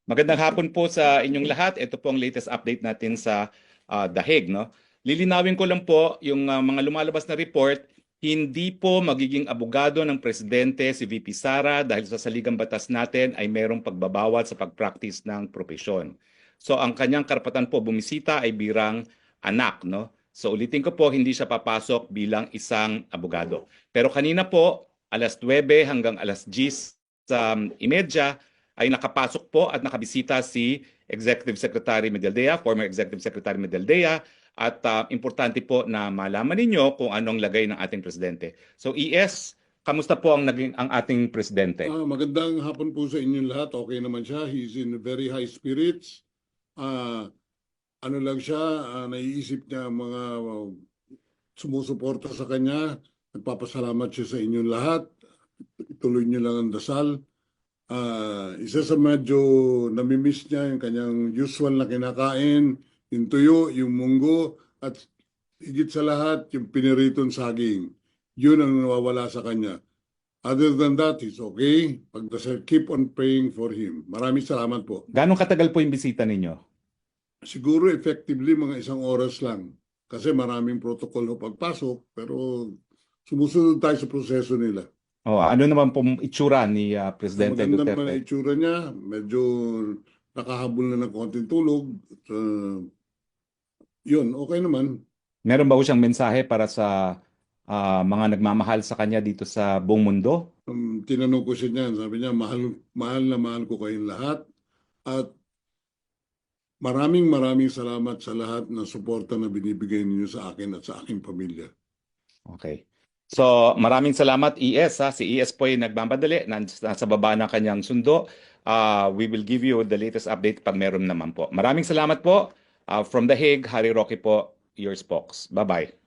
Magandang hapon po sa inyong lahat. Ito po ang latest update natin sa The Hague, no? Lilinawin ko lang po yung mga lumalabas na report, hindi po magiging abogado ng presidente si VP Sara dahil sa saligang batas natin ay merong pagbabawal sa pag-practice ng propesyon. So ang kanyang karapatan po bumisita ay birang anak, no? So ulitin ko po, hindi siya papasok bilang isang abogado. Pero kanina po, alas 9 hanggang alas 10:30 ay nakapasok po at nakabisita si Executive Secretary Medaldea, former Executive Secretary Medaldea, at importante po na malaman ninyo kung anong lagay ng ating presidente. So ES, kamusta po ang naging ang ating presidente? Magandang hapon po sa inyong lahat. Okay naman siya. He's in very high spirits. Ah, ano lang siya, naiisip niya ang mga sumusuporta sa kanya. Nagpapasalamat siya sa inyong lahat. Ituloy niyo lang ang dasal. Isa sa medyo namimiss niya yung kanyang usual na kinakain, yung tuyo, yung munggo, at higit sa lahat, yung piniritong saging. Yun ang nawawala sa kanya. Other than that, he's okay. Pagdasal, keep on praying for him. Maraming salamat po. Gano'ng katagal po yung bisita ninyo? Siguro effectively mga 1 oras lang. Kasi maraming protocol ho pagpasok, pero sumusunod tayo sa proseso nila. Oh, ano naman po itsura ni Presidente Maganda naman ang Duterte? itsura niya. Medyo nakahabol na ng konting tulog. Yun, okay naman. Meron ba po siyang mensahe para sa mga nagmamahal sa kanya dito sa buong mundo? Tinanong ko siya niyan. Sabi niya, mahal na mahal ko kayong lahat. At maraming salamat sa lahat ng suporta na binibigay ninyo sa akin at sa aking pamilya. Okay. So, maraming salamat ES ha. Si ES po ay nagmamadali, nasa baba ng kanyang sundo. We will give you the latest update pag meron naman po. Maraming salamat po. From The Hague, Harry Roque po, your spokes. Bye-bye.